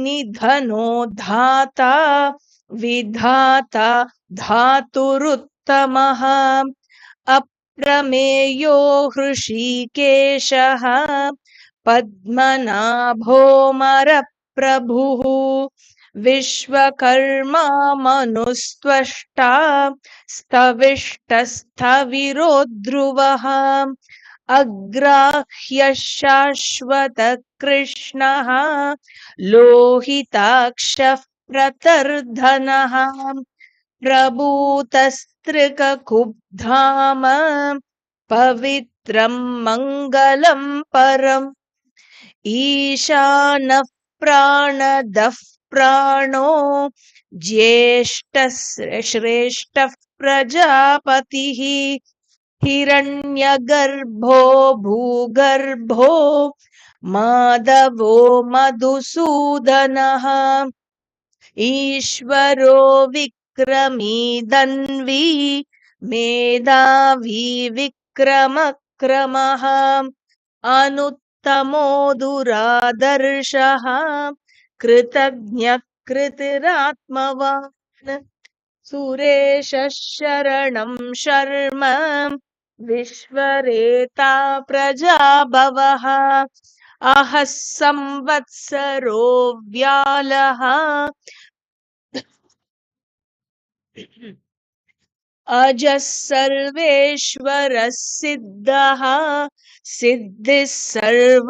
निधनो धाता विधाता धातुरुत्तमः अप्रमेयो हृषीकेशः पद्मनाभोऽमरप्रभुः विश्वकर्मा मनुस्त्वष्टा स्तविष्टस्थविरो ध्रुवः अग्राह्यः शाश्वतकृष्णः लोहिताक्षः प्रतर्धनः प्रभूतस्त्रिककुब्धाम पवित्रं मङ्गलं परम् ईशानः प्राणदः प्राणो ज्येष्ठः श्रेष्ठः प्रजापतिः हिरण्यगर्भो भूगर्भो माधवो मधुसूदनः ईश्वरो विक्रमी धन्वी मेधावी विक्रमक्रमः अनुत्तमो दुरादर्शः कृतज्ञः कृतिरात्मवान् सुरेशः शरणं शर्म विश्वरेता प्रजाभवः अहः संवत्सरो व्यालः अजः सर्वेश्वरः सिद्धः सिद्धिः सर्वादिरच्युतः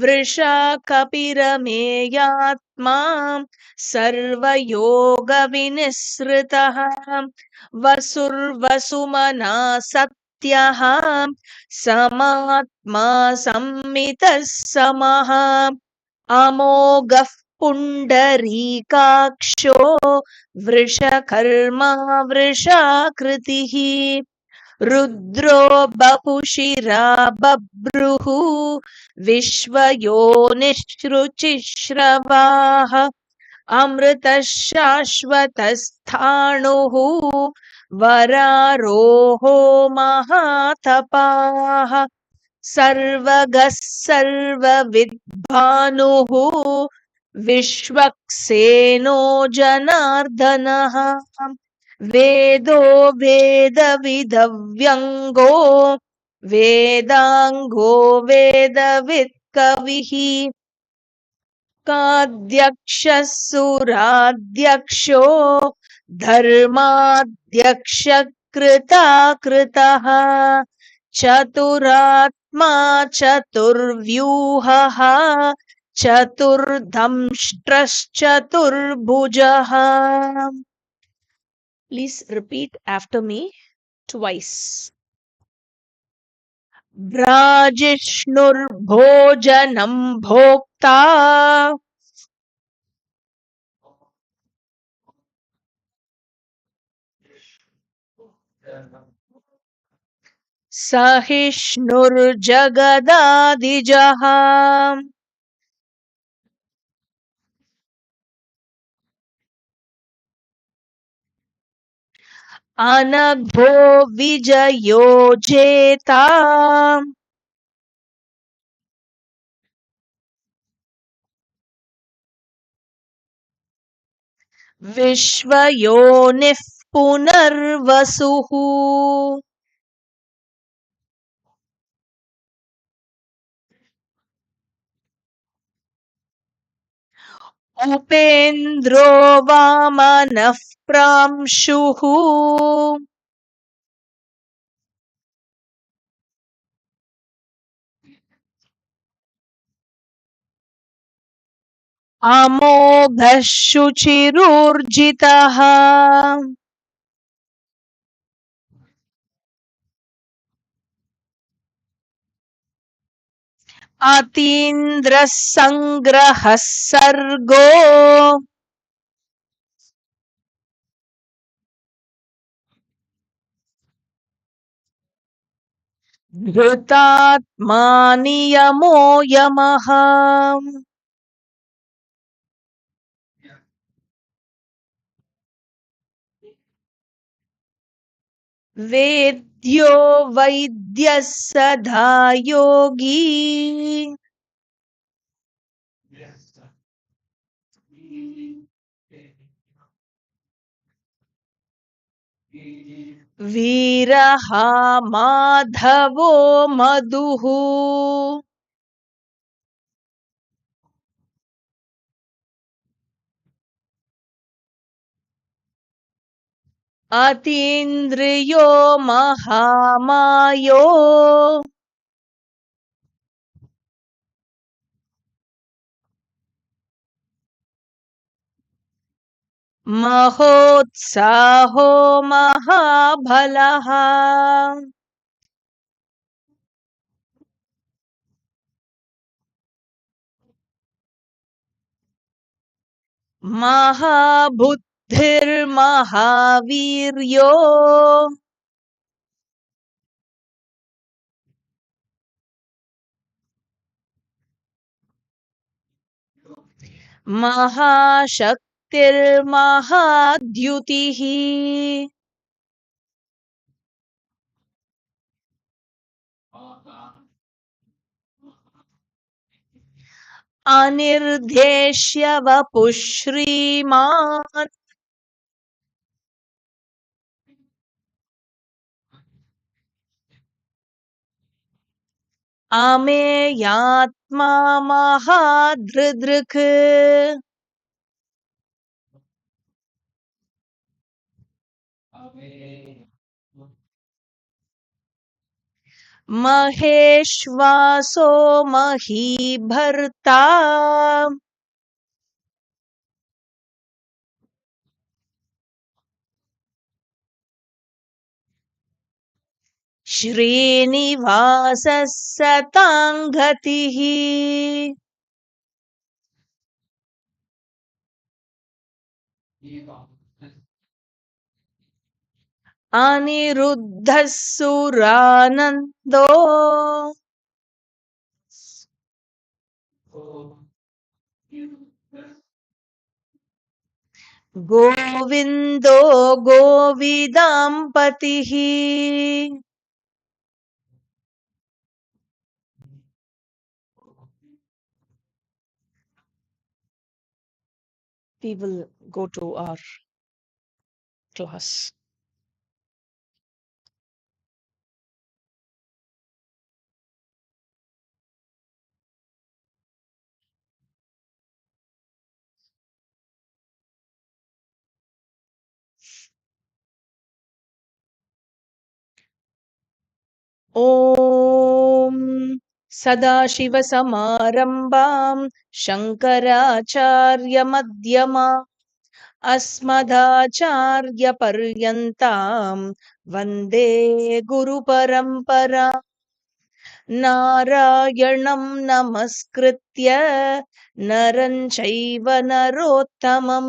वृषा कपिरमेयात्मा सर्वयोगविनिसृतः वसुर्वसुमना सत्यः समात्मा संमितः समः अमोघः पुण्डरीकाक्षो वृषकर्मा वृषाकृतिः रुद्रो बहुशिरा बभ्रुः विश्वयोनिःसृचिश्रवाः अमृतः शाश्वतस्थाणुः वरारोहो महातपाः सर्वगः सर्वविद्भानुः विश्वक्सेनो जनार्दनः वेदो वेदविदव्यङ्गो वेदाङ्गो वेदवित्कविः काध्यक्षः सुराध्यक्षो धर्माध्यक्षकृताकृतः चतुरात्मा चतुर्व्यूहः चतुर्दंष्ट्रश्चतुर्भुजः. Please repeat after me twice. भ्राजिष्णुर्भोजनं भोक्ता सहिष्णुर्जगदादिजः अनघो विजयो जेता विश्वयोनिः पुनर्वसुः उपेन्द्रो वामनः प्रांशुः अमोघः शुचिरूर्जितः अतीन्द्रः सङ्ग्रहः सर्गो धृतात्मा नियमो यमः वेद्यो वैद्यः सदा योगी वीरहा माधवो मधुः अतीन्द्रियो महामायो महोत्साहो महाबलः महाबुद्धिर्महावीर्यो महाशक्तिर्महाद्युतिः अनिर्देश्य वपुः श्रीमान् अमेयात्मा महादृदृक् महेश्वासो महीभर्ता श्रीनिवासः सताङ्गतिः अनिरुद्धः सुरानन्दो Govindo गोविदाम्पतिः We will go to our class. ॐ सदाशिवसमारम्भां शङ्कराचार्यमध्यमा अस्मदाचार्यपर्यन्तां वन्दे गुरुपरम्परा नारायणं नमस्कृत्य नरं चैव नरोत्तमं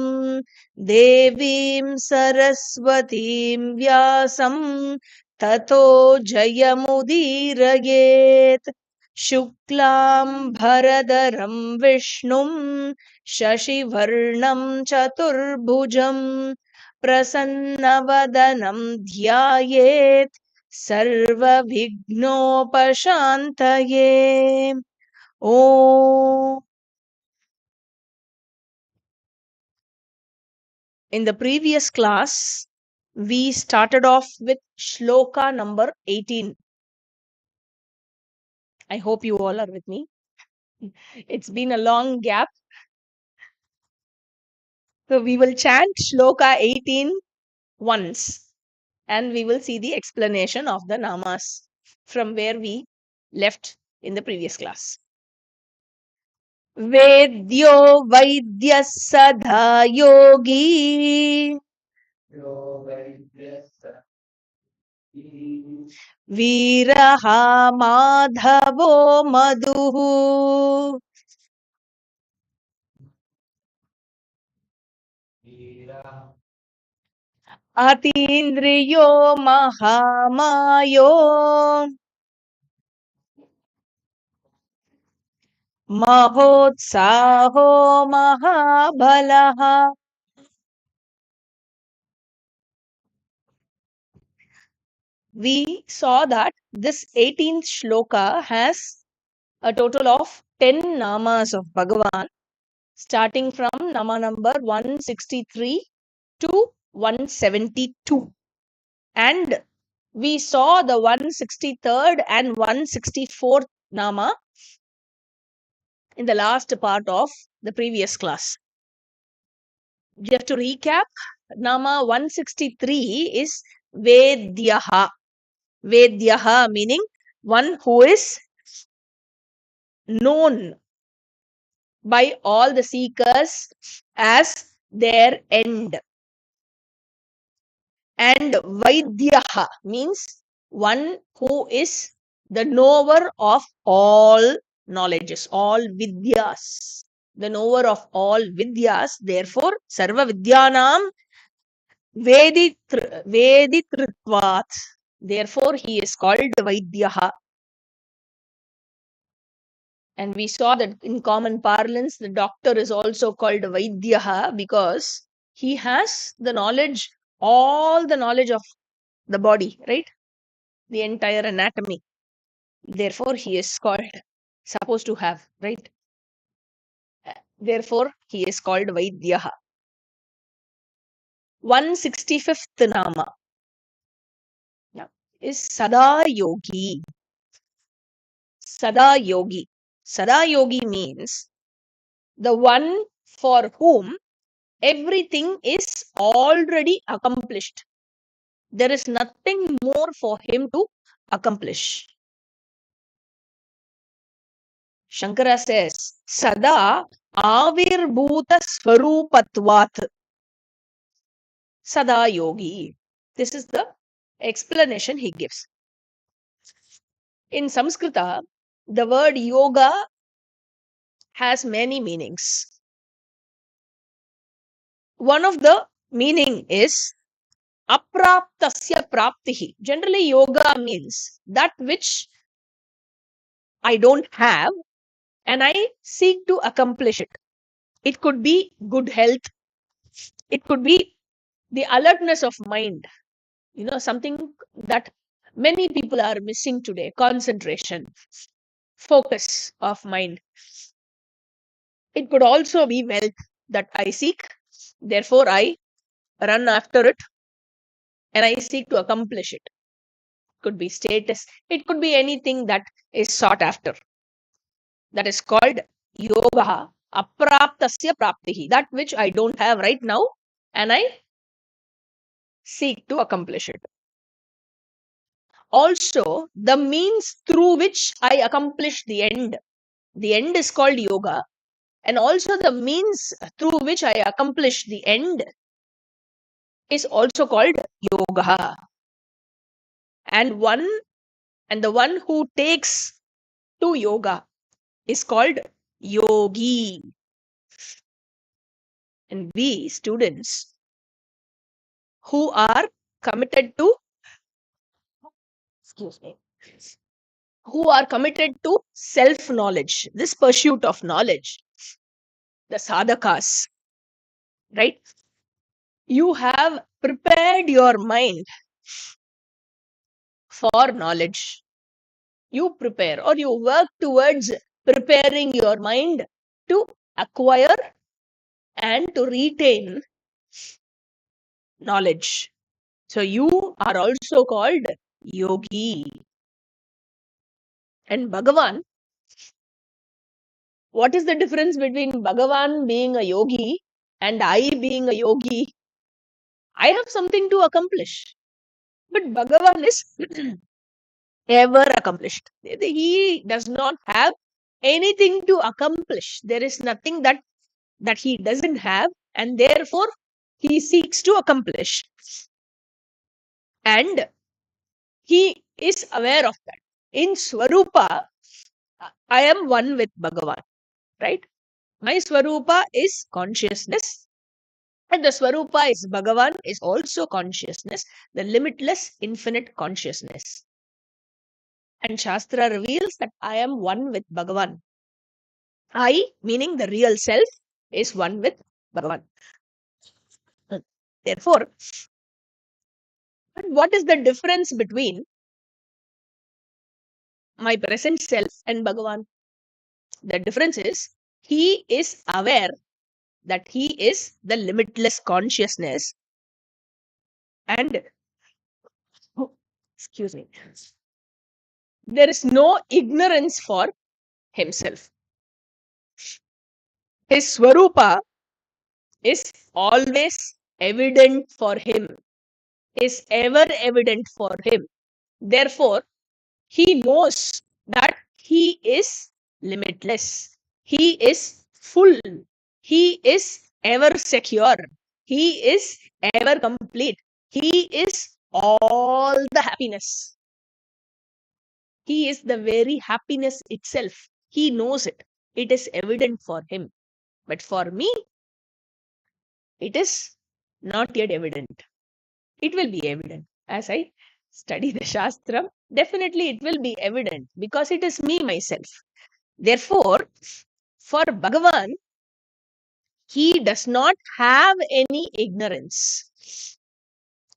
देवीं सरस्वतीं व्यासं ततो जयमुदीरयेत् शुक्लां भरधरं विष्णुं शशिवर्णं चतुर्भुजं प्रसन्नवदनं ध्यायेत् सर्वविघ्नोपशान्तये ॐ. In the previous class, we started off with shloka number 18. I hope you all are with me. It's been a long gap. So we will chant shloka 18 once and we will see the explanation of the namas from where we left in the previous class. वेद्यो वैद्यः सदा योगी वीरः माधवो मधुः अतीन्द्रियो महामायो महोत्साहो महाबलः. We saw that this 18th shloka has a total of 10 namas of Bhagavan, starting from nama number 163 to 172. And we saw the 163rd and 164th Nama in the last part of the previous class. Just to recap, Nama 163 is Vedyaha. Vedyaha meaning one who is known by all the seekers as their end. And Vaidyaha means one who is the knower of all knowledges, all vidyas. The knower of all vidyas. Therefore, Sarva Vidyanam Veditritvat. Therefore, he is called Vaidyaha. And we saw that in common parlance, the doctor is also called Vaidyaha because he has the knowledge, all the knowledge of the body, right? The entire anatomy. Therefore, he is called, supposed to have, right? Therefore, he is called Vaidyaha. 165th Nama is Sada Yogi. Sada Yogi. Sada Yogi means the one for whom everything is already accomplished. There is nothing more for him to accomplish. Shankara says, Sada Avirbhuta Swarupatvat. Sada Yogi. This is the explanation he gives. In Samskrita, the word yoga has many meanings. One of the meaning is apraptasya praptihi. Generally, yoga means that which I don't have and I seek to accomplish it. It could be good health. It could be the alertness of mind. Something that many people are missing today. Concentration, focus of mind. It could also be wealth that I seek. Therefore, I run after it and I seek to accomplish it. Could be status. It could be anything that is sought after. That is called yoga. Apraptasya praptihi. That which I don't have right now and I seek to accomplish it. Also, the means through which I accomplish the end. The end is called yoga. And also the means through which I accomplish the end is also called yoga. And the one who takes to yoga is called yogi. And we students who are committed to, who are committed to self-knowledge, this pursuit of knowledge, the sadhakas, right? You have prepared your mind for knowledge. You prepare or you work towards preparing your mind to acquire and to retain knowledge. So you are also called yogi. And Bhagavan, what is the difference between Bhagavan being a yogi and I being a yogi? I have something to accomplish. But Bhagavan is ever accomplished. He does not have anything to accomplish. There is nothing that he doesn't have, and therefore he seeks to accomplish. And he is aware of that. In Swarupa, I am one with Bhagavan, right? My Swarupa is consciousness, and the Swarupa is Bhagavan is also consciousness, the limitless, infinite consciousness. And Shastra reveals that I am one with Bhagavan. I, meaning the real self, is one with Bhagavan. Therefore, what is the difference between my present self and Bhagavan? The difference is he is aware that he is the limitless consciousness and Excuse me. There is no ignorance for himself. His Swarupa is always evident for him, is ever evident for him. Therefore, he knows that he is limitless. He is full. He is ever secure. He is ever complete. He is all the happiness. He is the very happiness itself. He knows it. It is evident for him. But for me, it is not yet evident. It will be evident as I study the Shastra. Definitely, it will be evident because it is me myself. Therefore, for Bhagavan, he does not have any ignorance,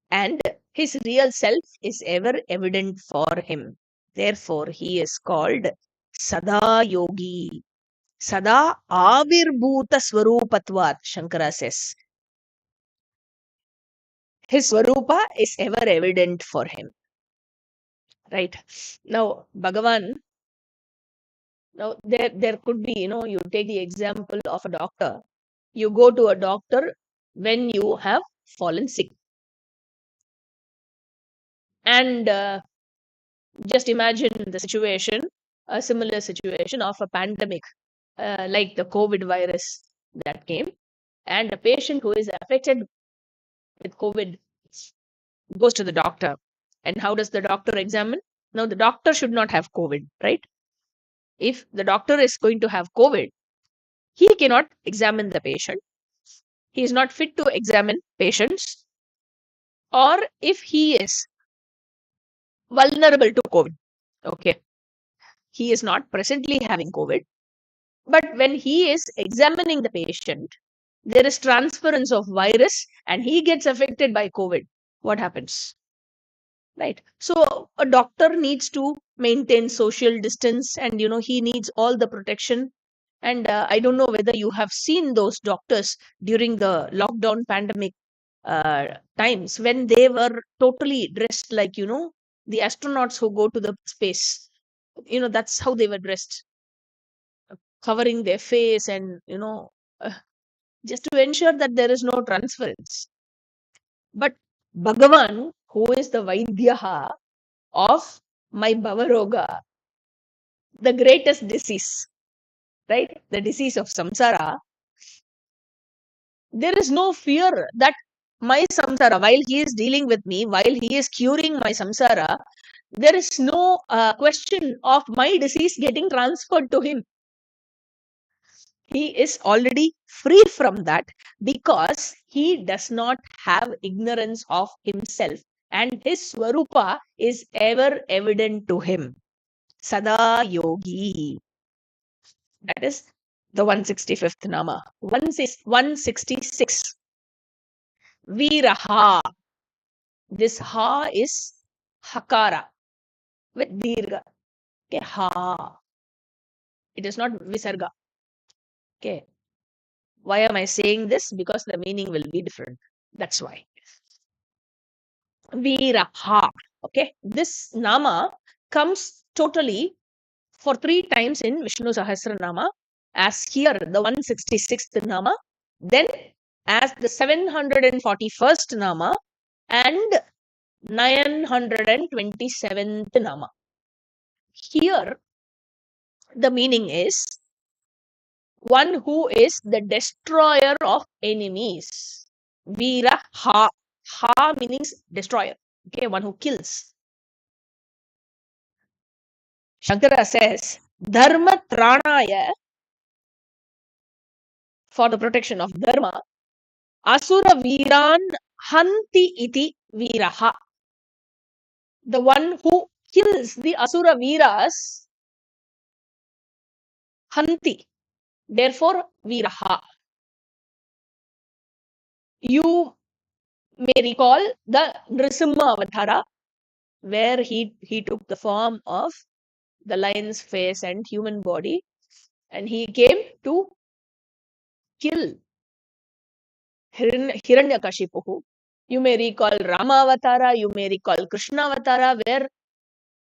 and his real self is ever evident for him. Therefore, he is called Sada Yogi. Sada Avirbhuta Swarupatvat, Shankara says. His Swarupa is ever evident for him. Right? Now, Bhagavan, now there could be, you take the example of a doctor. You go to a doctor when you have fallen sick. And just imagine the situation, a similar situation of a pandemic, like the COVID virus that came. And a patient who is affected with COVID goes to the doctor. And how does the doctor examine? Now, the doctor should not have COVID, right? If the doctor is going to have COVID, he cannot examine the patient. He is not fit to examine patients. Or if he is vulnerable to COVID, okay, he is not presently having COVID. But when he is examining the patient, there is transference of virus and he gets affected by COVID. What happens? Right. So a doctor needs to maintain social distance and, he needs all the protection. And I don't know whether you have seen those doctors during the lockdown pandemic times when they were totally dressed like, the astronauts who go to the space. That's how they were dressed, covering their face and, uh, just to ensure that there is no transference. But Bhagavan, who is the Vaidyaha of my Bhavaroga, the greatest disease, right? The disease of samsara, there is no fear that my samsara, while he is dealing with me, while he is curing my samsara, there is no question of my disease getting transferred to him. He is already free from that because he does not have ignorance of himself and his Swarupa is ever evident to him. Sada Yogi. That is the 165th Nama. 166. Viraha. This Ha is Hakara with Dirga. Okay, Ha. It is not Visarga. Okay. Why am I saying this? Because the meaning will be different. That's why. Viraha. Okay. This Nama comes totally for 3 times in Vishnu Sahasranama, as here the 166th Nama, then as the 741st Nama and 927th Nama. Here the meaning is one who is the destroyer of enemies. Veera Ha. Ha means destroyer. Okay, one who kills. Shankara says, Dharma Tranaya, for the protection of Dharma, Asura Viran Hanti iti Viraha. The one who kills the Asura Viras, Hanti. Therefore, Viraha. You may recall the Nrisimha Avatara, where he took the form of the lion's face and human body, and he came to kill Hiranyakashipu. You may recall Rama Avatara, you may recall Krishna Avatara, where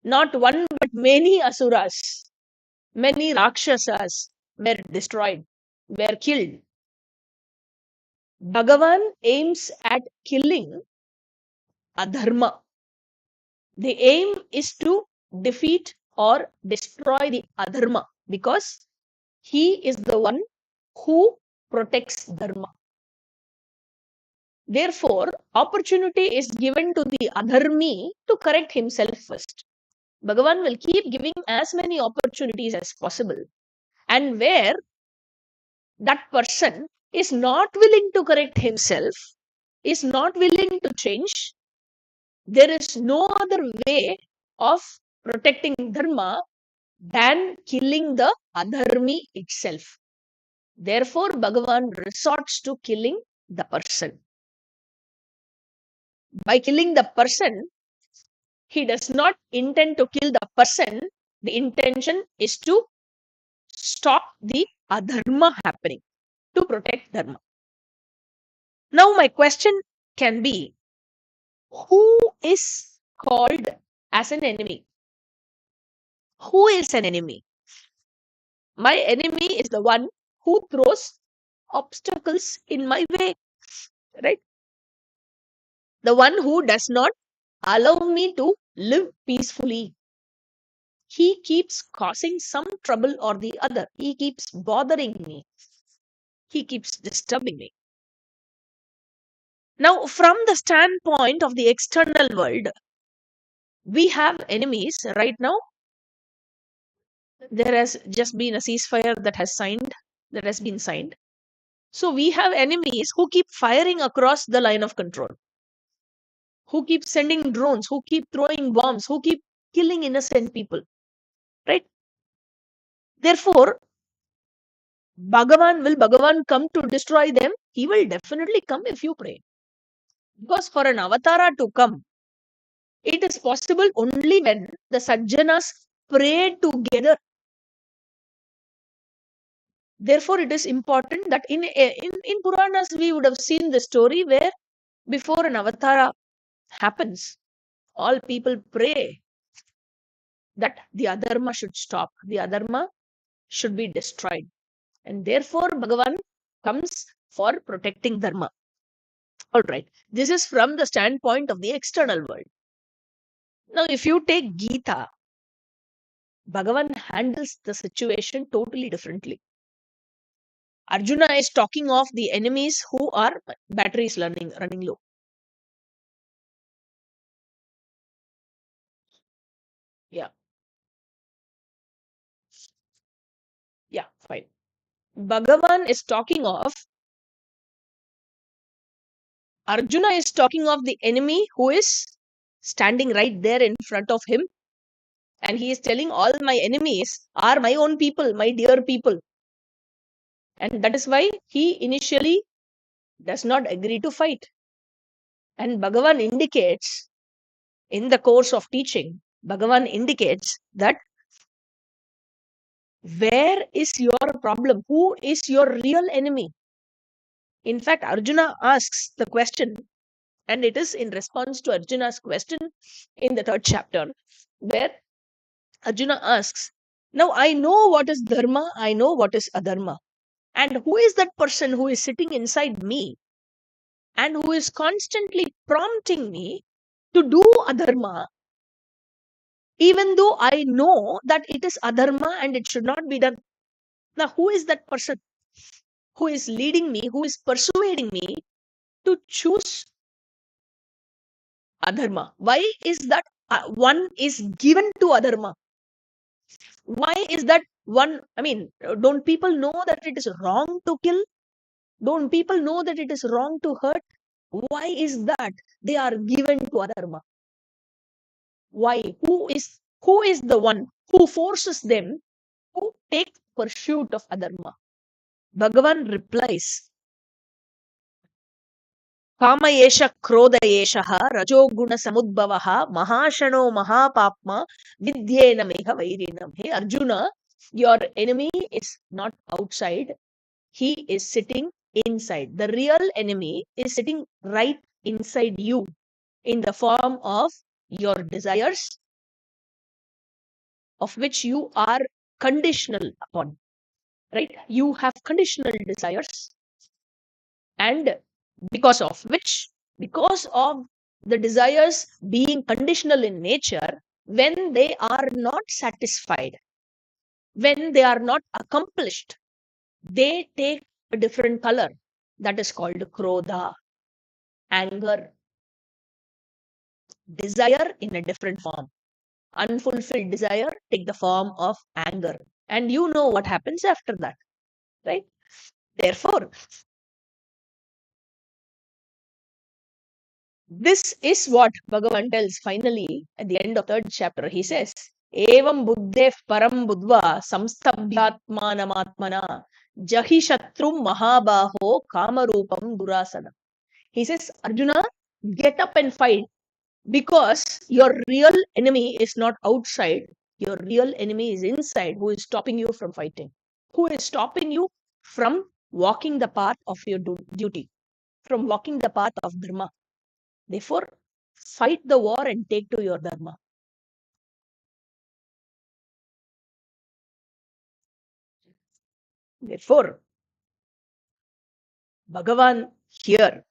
not one but many asuras, many rakshasas were destroyed, were killed. Bhagavan aims at killing adharma. The aim is to defeat or destroy the adharma because he is the one who protects dharma. Therefore, opportunity is given to the adharmi to correct himself first. Bhagavan will keep giving as many opportunities as possible. And where that person is not willing to correct himself, is not willing to change, there is no other way of protecting dharma than killing the adharmi itself. Therefore, Bhagavan resorts to killing the person. By killing the person, he does not intend to kill the person. The intention is to stop the adharma happening, to protect dharma. Now, my question can be, who is called as an enemy? Who is an enemy? My enemy is the one who throws obstacles in my way, right? The one who does not allow me to live peacefully. He keeps causing some trouble or the other. He keeps bothering me. He keeps disturbing me. Now, from the standpoint of the external world, we have enemies right now. There has just been a ceasefire that has been signed. So we have enemies who keep firing across the line of control, who keep sending drones, who keep throwing bombs, who keep killing innocent people, right? Therefore, will Bhagavan come to destroy them? He will definitely come if you pray. Because for an avatara to come, it is possible only when the Sajjanas pray together. Therefore, it is important that in Puranas we would have seen the story where before an avatara happens, all people pray that the adharma should stop, the adharma should be destroyed. And therefore, Bhagavan comes for protecting dharma. All right, this is from the standpoint of the external world. Now, if you take Gita, Bhagavan handles the situation totally differently. Arjuna is talking of the enemies who are batteries running low. Yeah. Yeah, fine. Bhagavan is talking of, Arjuna is talking of the enemy who is standing right there in front of him. And he is telling all my enemies are my own people, my dear people. And that is why he initially does not agree to fight. And Bhagavan indicates, in the course of teaching, Bhagavan indicates that where is your problem? Who is your real enemy? In fact, Arjuna asks the question, and it is in response to Arjuna's question in the 3rd chapter, where Arjuna asks, now I know what is dharma, I know what is adharma. And who is that person who is sitting inside me and who is constantly prompting me to do adharma, even though I know that it is adharma and it should not be done? Now, who is that person who is leading me, who is persuading me to choose adharma? Why is that one is given to adharma? Why is that one? I mean, don't people know that it is wrong to kill? Don't people know that it is wrong to hurt? Why is that they are given to adharma? Why? Who is the one who forces them to take pursuit of adharma? Bhagavan replies, Kama yesha krodha yeshaha rajoguna samudbhavaha mahashano mahapapma vidyena meha vairinam. Hey Arjuna, your enemy is not outside. He is sitting inside. The real enemy is sitting right inside you in the form of your desires, of which you are conditional upon, right? You have conditional desires, and because of which, because of the desires being conditional in nature, when they are not satisfied, when they are not accomplished, they take a different color. That is called krodha, anger, desire in a different form. Unfulfilled desire take the form of anger. And you know what happens after that, right? Therefore, this is what Bhagavan tells finally at the end of third chapter. He says, Evam buddhe param buddva samstabhyatmanamatmana jahi shatrum mahabaho kamarupam durasana. He says, Arjuna, get up and fight, because your real enemy is not outside. Your real enemy is inside, who is stopping you from fighting, who is stopping you from walking the path of your duty, from walking the path of dharma. Therefore, fight the war and take to your dharma. Therefore, Bhagavan here,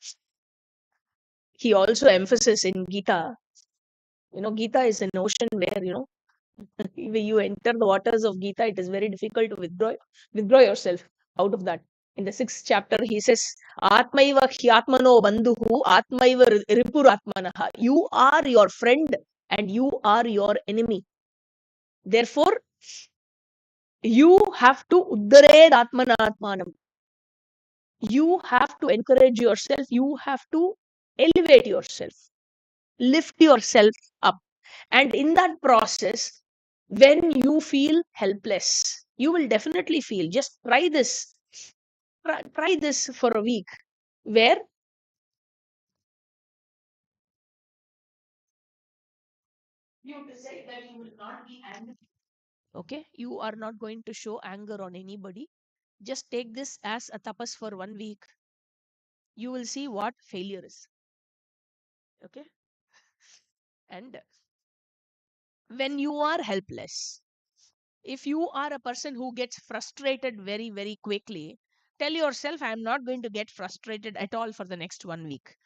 he also emphasizes in Gita. Gita is an ocean where, when you enter the waters of Gita, it is very difficult to withdraw yourself out of that. In the sixth chapter, he says, Atmaiva hyatmano bandhuhu atmaiva ripuratmanaha. You are your friend and you are your enemy. Therefore, you have to uddared atmanatmanam. You have to encourage yourself. You have to elevate yourself, lift yourself up. And in that process, when you feel helpless, you will definitely feel, just try this. Try this for a week, where you decide that you will not be angry. Okay, you are not going to show anger on anybody. Just take this as a tapas for 1 week. You will see what failure is. Okay, and when you are helpless, if you are a person who gets frustrated very, very quickly, tell yourself, I am not going to get frustrated at all for the next 1 week.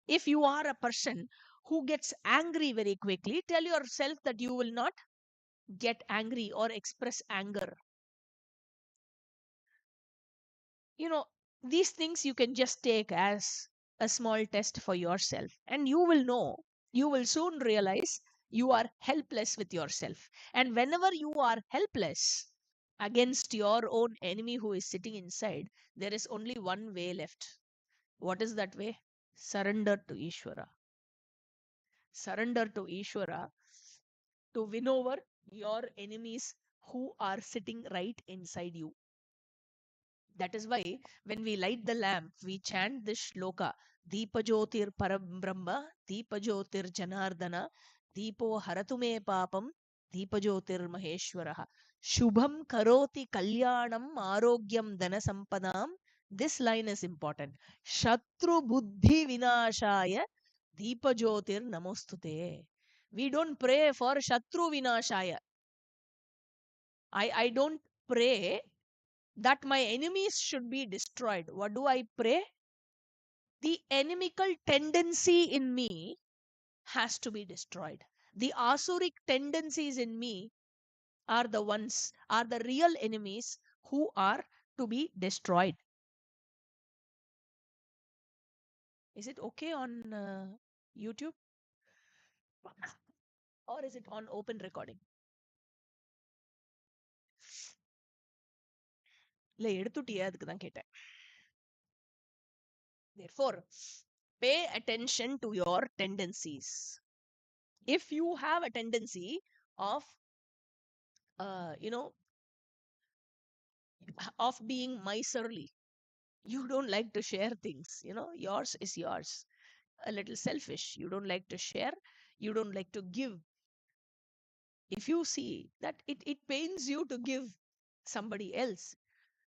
If you are a person who gets angry very quickly, tell yourself that you will not get angry or express anger. You know, these things you can just take as a small test for yourself, and you will know, you will soon realize you are helpless with yourself. And whenever you are helpless against your own enemy who is sitting inside, there is only one way left. What is that way? Surrender to Ishvara. Surrender to Ishvara to win over your enemies who are sitting right inside you. That is why when we light the lamp, we chant this shloka: Deepajyotir Parabrahma, Deepajyotir Janardana, Deepo Haratume Papam, Deepajyotir Maheshwaraha. Shubham Karoti Kalyanam Arogyam Dana Sampadam. This line is important. Shatru Buddhi Vinashaya, Deepajyotir Namostute. We don't pray for Shatru Vinashaya. I don't pray that my enemies should be destroyed. What do I pray? The inimical tendency in me has to be destroyed. The asuric tendencies in me are the real enemies who are to be destroyed. Is it okay on YouTube? Or is it on open recording? இல்லை எடுத்துட்டியே அதுக்கு தான் கேட்டேன். Therefore, pay attention to your tendencies. If you have a tendency of you know of being miserly, you don't like to share things, yours is yours, a little selfish, you don't like to share, you don't like to give. If you see that it pains you to give somebody else,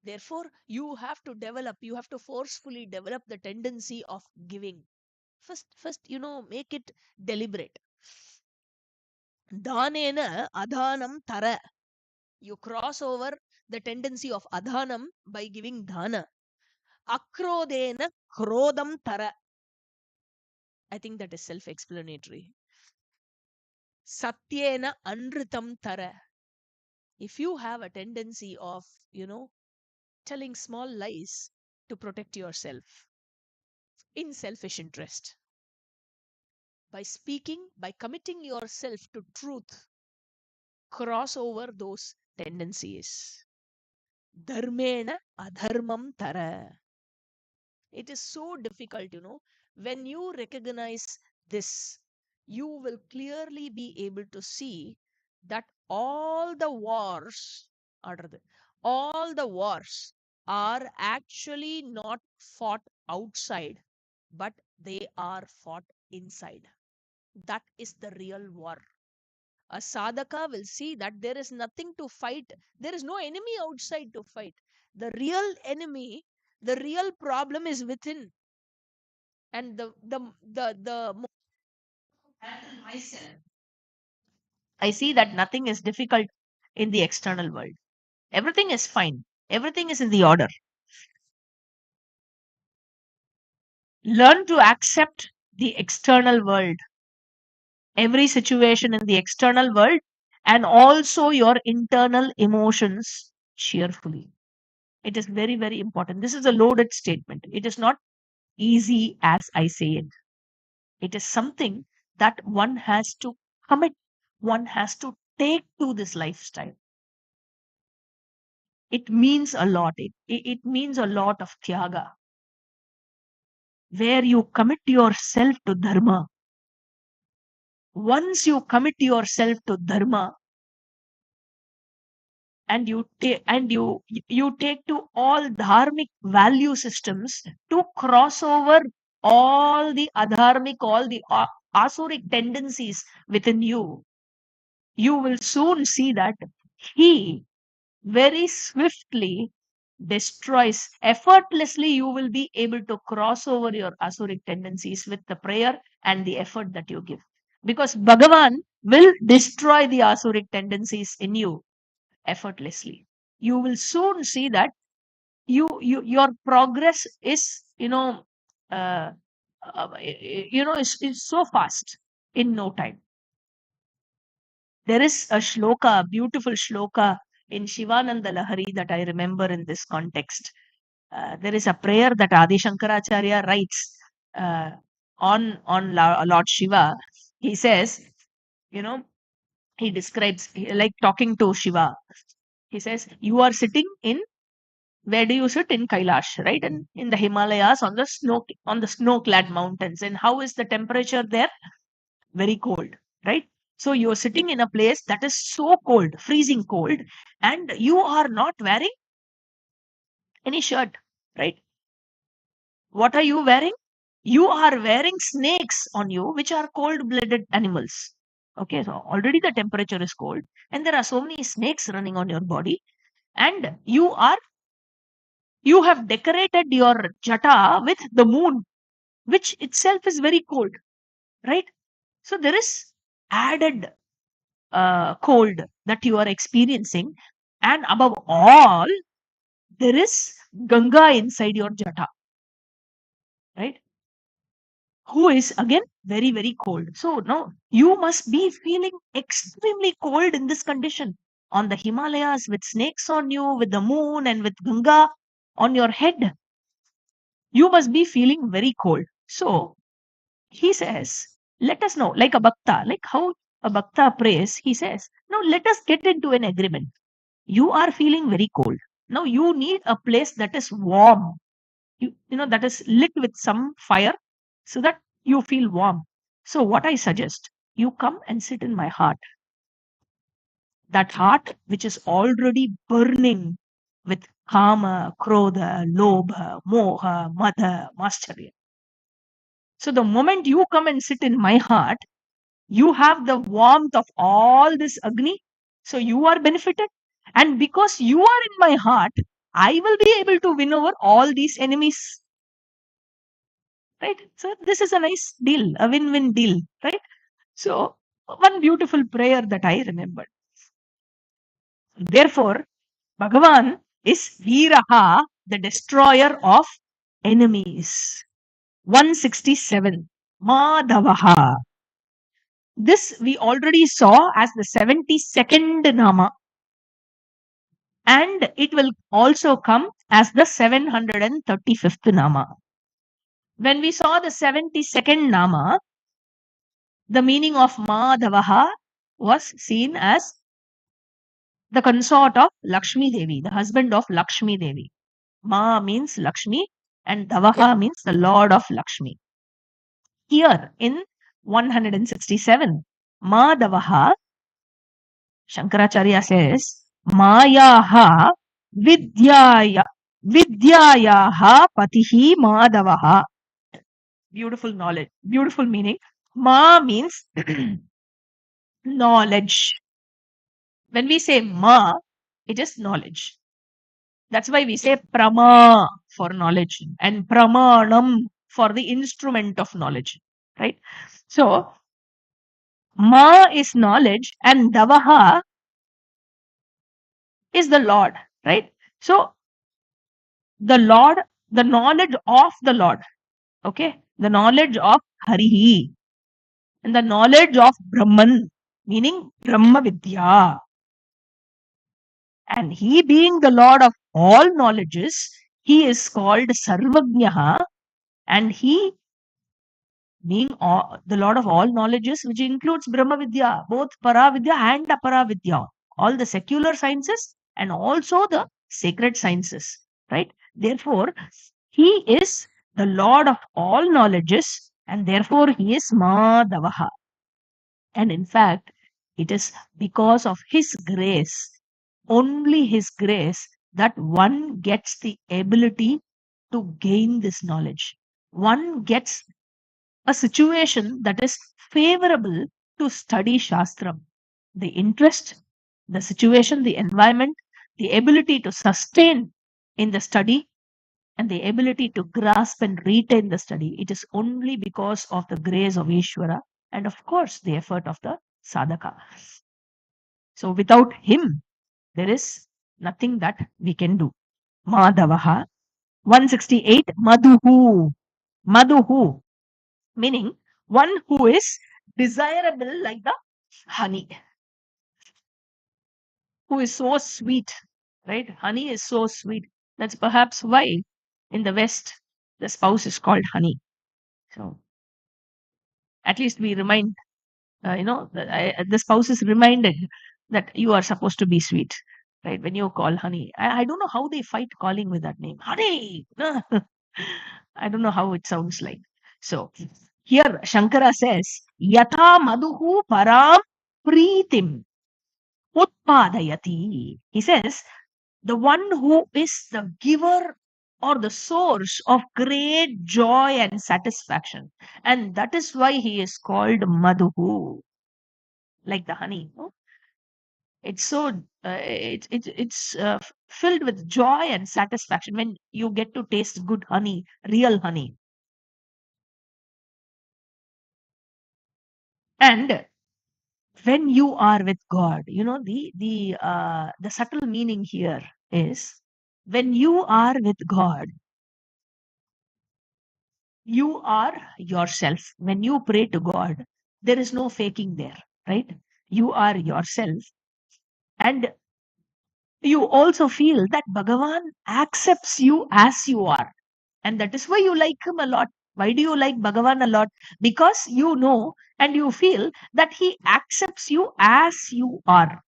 therefore you have to forcefully develop the tendency of giving. First, make it deliberate. Dhanena adhanam tara. You cross over the tendency of adhanam by giving dhana. Akrodena krodam tara. I think that is self-explanatory. Satyena anritam tara. If you have a tendency of, telling small lies to protect yourself in selfish interest, by speaking, by committing yourself to truth, cross over those tendencies. Dharmena adharmam tara. It is so difficult, when you recognize this, you will clearly be able to see that are all the wars are actually not fought outside, but they are fought inside. That is the real war. A sadhaka will see that there is nothing to fight. There is no enemy outside to fight. The real enemy, the real problem is within. And the more I handle myself, I see that nothing is difficult in the external world. Everything is fine. Everything is in the order. Learn to accept the external world, every situation in the external world, and also your internal emotions cheerfully. It is very, very important. This is a loaded statement. It is not easy as I say it. It is something that one has to commit, one has to take to this lifestyle. It means a lot. It means a lot of tyaga, where you commit yourself to dharma. Once you commit yourself to dharma, and you take to all dharmic value systems to cross over all the adharmic, all the asuric tendencies within you, you will soon see that he very swiftly destroys. Effortlessly you will be able to cross over your asuric tendencies with the prayer and the effort that you give, because Bhagavan will destroy the asuric tendencies in you effortlessly. You will soon see that your progress is, uh, is so fast in no time. There is a shloka, a beautiful shloka in Shivananda Lahari that I remember in this context. There is a prayer that Adi Shankaracharya writes on Lord Shiva. He says, you know, he describes like talking to Shiva. He says, "You are sitting in, where do you sit? In Kailash, right? And in the Himalayas, on the snow-clad mountains. And how is the temperature there? Very cold, right? So you're sitting in a place that is so cold, freezing cold, and you are not wearing any shirt, right? What are you wearing? You are wearing snakes on you, which are cold-blooded animals. Okay, so already the temperature is cold, and there are so many snakes running on your body, and you have decorated your jata with the moon, which itself is very cold, right? So there is added cold that you are experiencing, and above all, there is Ganga inside your jata, right? Who is again very, very cold. So now you must be feeling extremely cold in this condition on the Himalayas with snakes on you, with the moon, and with Ganga on your head. You must be feeling very cold. So he says, let us know, like a bhakta, like how a bhakta prays, he says, now let us get into an agreement. You are feeling very cold. Now you need a place that is warm, that is lit with some fire so that you feel warm. So what I suggest, you come and sit in my heart. That heart which is already burning with kama, krodha, lobha, moha, madha, mascharya. So the moment you come and sit in my heart, you have the warmth of all this Agni. So you are benefited. And because you are in my heart, I will be able to win over all these enemies. right? So this is a nice deal, a win-win deal, right? So one beautiful prayer that I remembered. Therefore, Bhagavan is Veeraha, the destroyer of enemies. 167. Madhavaha. This we already saw as the 72nd Nama, and it will also come as the 735th Nama. When we saw the 72nd Nama, the meaning of Madhavaha was seen as the consort of Lakshmi Devi, the husband of Lakshmi Devi. Ma means Lakshmi and Davaha means the Lord of Lakshmi. Here in 167, Madhavaha, Shankaracharya says, Mayaha Vidyaya Vidyayaha Patihi Madhavaha. Beautiful knowledge, beautiful meaning. Ma means knowledge. When we say Ma, it is knowledge. That's why we say Prama for knowledge and Pramanam for the instrument of knowledge, right? So, Ma is knowledge and Davaha is the Lord, right? So, the Lord, the knowledge of the Lord, okay? The knowledge of Harihi and the knowledge of Brahman, meaning Brahma Vidya. And he being the Lord of all knowledges, he is called Sarvagnaha, and he being the Lord of all knowledges, which includes Brahma Vidya, both Paravidya and Aparavidya, all the secular sciences and also the sacred sciences, right? Therefore, he is the Lord of all knowledges, and therefore he is Madhavaha. And in fact, it is because of his grace, only his grace, that one gets the ability to gain this knowledge. One gets a situation that is favorable to study Shastram. The interest, the situation, the environment, the ability to sustain in the study, and the ability to grasp and retain the study. It is only because of the grace of Ishvara and, of course, the effort of the sadhaka. So, without him, there is nothing that we can do. Madhavaha. 168. Madhuhu. Madhuhu, meaning one who is desirable like the honey, who is so sweet, right? Honey is so sweet. That's perhaps why in the West the spouse is called honey. So at least we remind, the spouse is reminded that you are supposed to be sweet, right? When you call honey, I don't know how they fight calling with that name, honey. I don't know how it sounds like. So here Shankara says, Yatha Madhuhu Param Preetim Utpadayati. He says, the one who is the giver or the source of great joy and satisfaction. And that is why he is called Madhuhu, like the honey. No? It's so it's filled with joy and satisfaction when you get to taste good honey, real honey. And when you are with God, the subtle meaning here is, when you are with God, you are yourself. When you pray to God, there is no faking there, right? You are yourself, and you also feel that Bhagavan accepts you as you are, and that is why you like him a lot. Why do you like Bhagavan a lot? Because you know and you feel that he accepts you as you are.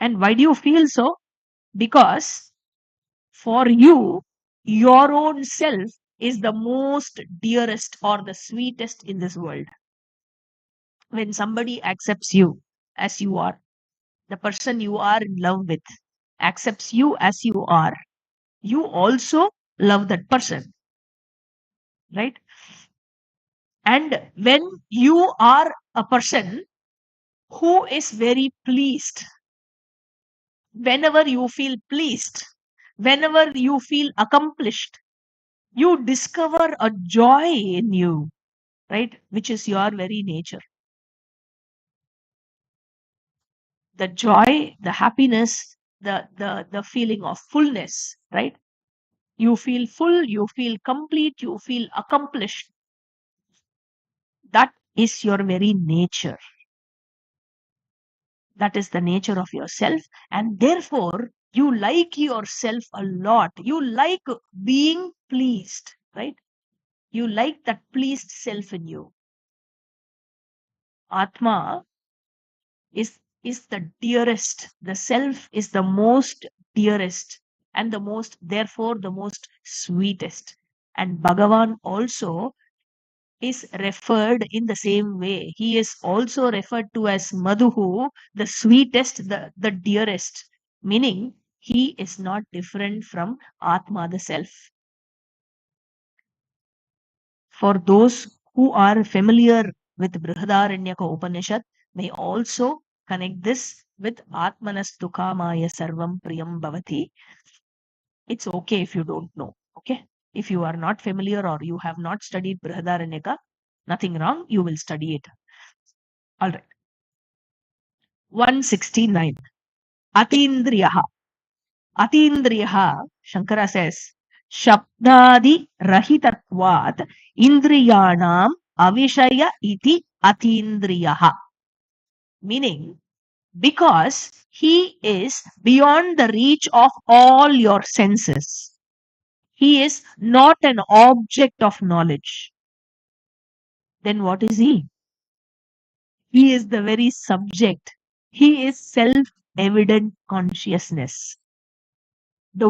And why do you feel so? Because for you, your own self is the most dearest or the sweetest in this world. When somebody accepts you as you are, the person you are in love with accepts you as you are, you also love that person, right? And when you are a person who is very pleased, whenever you feel pleased, whenever you feel accomplished, You discover a joy in you, right? Which is your very nature. The joy, the happiness, the feeling of fullness, right? You feel full, you feel complete, you feel accomplished. That is your very nature. That is the nature of yourself. And therefore, you like yourself a lot. You like being pleased, right? You like that pleased self in you. Atma is the dearest. The self is the most dearest and the most, therefore, the most sweetest. And Bhagavan also is referred in the same way. He is also referred to as Madhuhu, the sweetest, the dearest, meaning he is not different from Atma, the self. For those who are familiar with Brihadaranyaka Upanishad, may also connect this with Atmanas Dukhamaya Sarvam Priyam Bhavati. It's okay if you don't know. Okay. If you are not familiar or you have not studied Brihadaranyaka, nothing wrong. You will study it. All right. 169. Atindriyaha. Atindriyaha, Shankara says, Shabdadi Rahitatvat Indriyanam Avishaya iti Atindriyaha. Meaning, because he is beyond the reach of all your senses. He is not an object of knowledge. Then what is he? He is the very subject. He is self-evident consciousness. The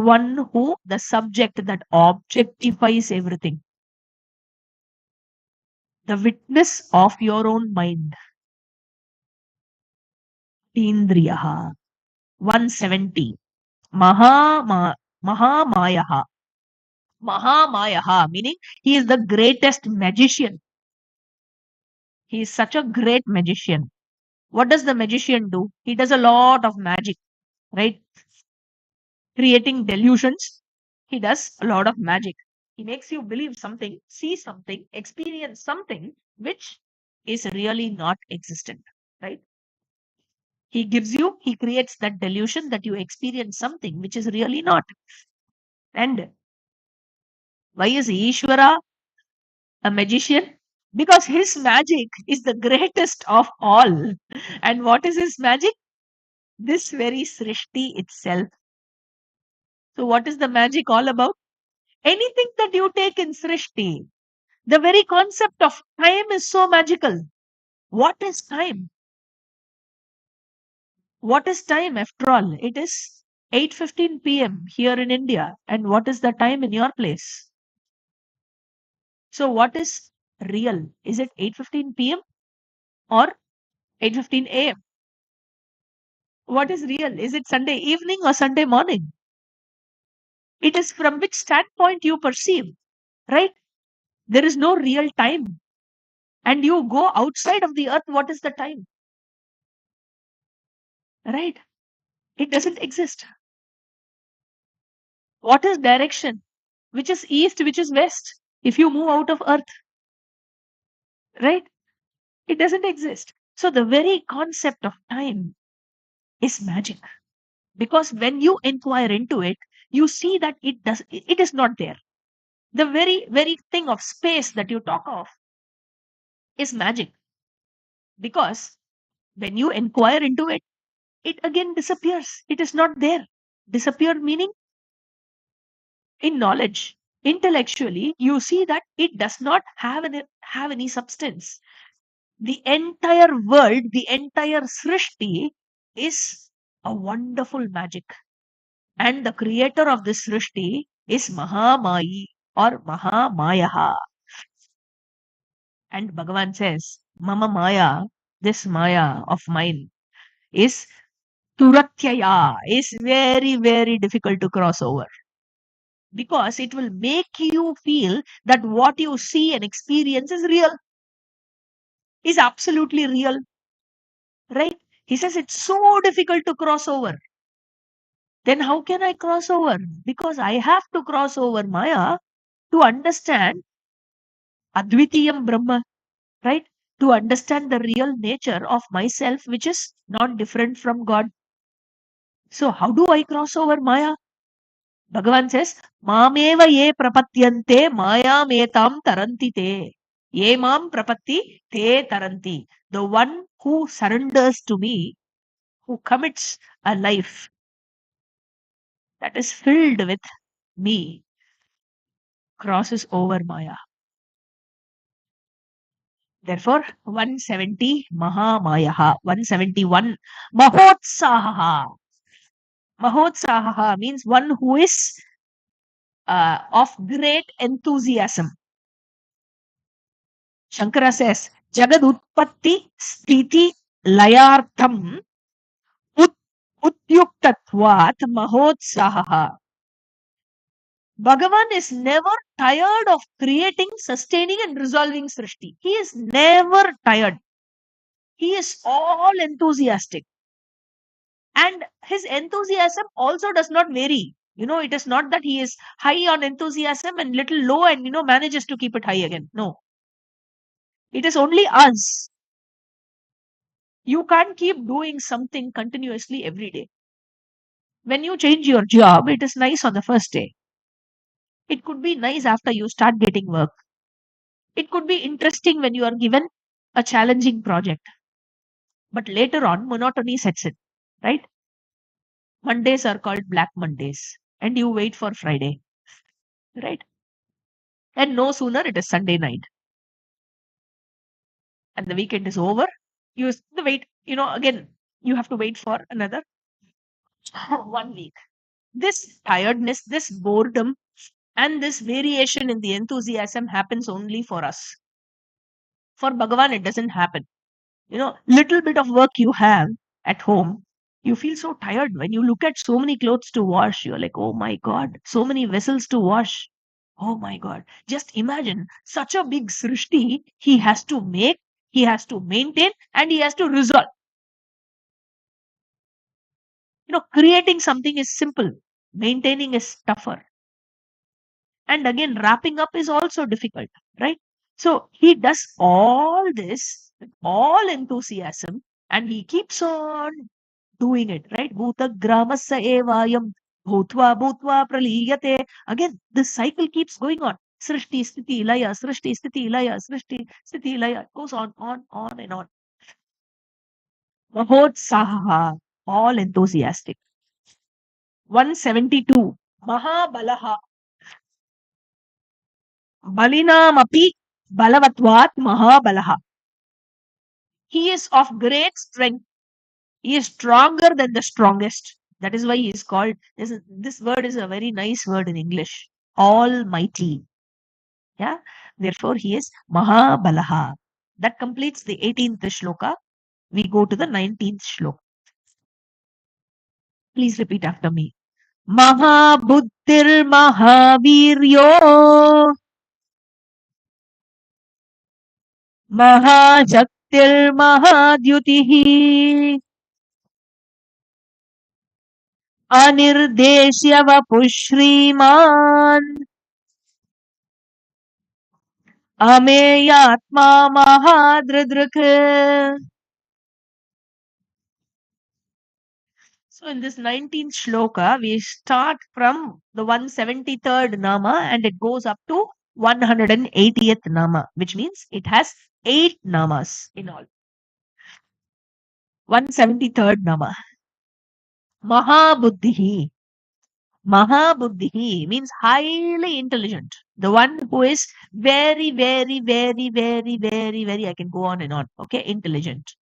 subject that objectifies everything. The witness of your own mind. Indriyaha. 170. Mahamayaha. Mahamayaha, meaning he is the greatest magician. He is such a great magician. What does the magician do? He does a lot of magic, right? Creating delusions. He does a lot of magic. He makes you believe something, see something, experience something which is really not existent, right? He creates that delusion that you experience something which is really not. And why is Ishvara a magician? Because his magic is the greatest of all. And what is his magic? This very Srishti itself. So, what is the magic all about? Anything that you take in Srishti, the very concept of time is so magical. What is time? What is time after all? It is 8:15 p.m. here in India. And what is the time in your place? So what is real? Is it 8:15 p.m. or 8:15 a.m.? What is real? Is it Sunday evening or Sunday morning? It is from which standpoint you perceive, right? There is no real time. And you go outside of the earth, what is the time? Right? It doesn't exist. What is direction? Which is east, which is west? If you move out of earth, right? It doesn't exist. So the very concept of time is magic. Because when you inquire into it, you see that it is not there. The very thing of space that you talk of is magic. Because when you inquire into it, it again disappears. It is not there. Disappear meaning in knowledge. Intellectually, you see that it does not have any substance. The entire world, the entire Srishti is a wonderful magic. And the creator of this Srishti is Mahamayi or Mahamayaha. And Bhagavan says, Mama Maya, this Maya of mine, is Turatyaya, is very difficult to cross over. Because it will make you feel that what you see and experience is real, is absolutely real, right? He says it's so difficult to cross over. Then how can I cross over? Because I have to cross over Maya. to understand Advitiyam Brahma, right? To understand the real nature of myself, which is not different from God. So, how do I cross over Maya? Bhagavan says, Mameva ye prapatyante mayametam taranti te. Ye mam prapatti te taranti. The one who surrenders to me, who commits a life that is filled with me, crosses over Maya. Therefore, 170 Mahamayaha, 171 Mahotsaha. Mahotsaha means one who is of great enthusiasm. Shankara says, Jagad Utpatti Sthiti Layartham ut, Utyuktatvat Mahotsaha. Bhagavan is never tired of creating, sustaining, and resolving Srishti. He is never tired. He is all enthusiastic. And his enthusiasm also does not vary. It is not that he is high on enthusiasm and little low and, manages to keep it high again. No. It is only us. You can't keep doing something continuously every day. When you change your job, it is nice on the first day. It could be nice after you start getting work. It could be interesting when you are given a challenging project. But later on, monotony sets in, right? Mondays are called Black Mondays, and you wait for Friday, right? And no sooner it is Sunday night and the weekend is over. The wait, again, you have to wait for another 1 week. This tiredness, this boredom, and this variation in the enthusiasm happens only for us. For Bhagavan, it doesn't happen. Little bit of work you have at home, you feel so tired when you look at so many clothes to wash. You're like, oh my God, so many vessels to wash. Oh my God. Just imagine such a big Srishti he has to make, he has to maintain, and he has to resolve. Creating something is simple, maintaining is tougher. And again, wrapping up is also difficult, right? So he does all this with all enthusiasm and he keeps on doing it, right? Bhuta gramasya evayam bhutva bhutva praliyate. Again, this cycle keeps going on. Srishti sthiti laya, srishti sthiti laya, srishti sthiti laya. It goes on and on. Mahotsaha, all enthusiastic. 172. Mahabalaha. Balinamapi balavatvat mahabalaha. He is of great strength. He is stronger than the strongest. That is why he is called. This word is a very nice word in English. Almighty. Yeah. Therefore, he is Mahabalaha. That completes the 18th shloka. We go to the 19th shloka. Please repeat after me. Mahabuddhir Mahaviryo Mahashaktir Mahadyutihi Anirdeshya Vapushriman Ameyatma Mahadridrik. So in this 19th shloka, we start from the 173rd nama and it goes up to 180th nama, which means it has 8 namas in all. 173rd nama. Mahabuddhihi. Mahabuddhihi means highly intelligent. The one who is very, very, very, very, very, very, I can go on and on. Okay, intelligent.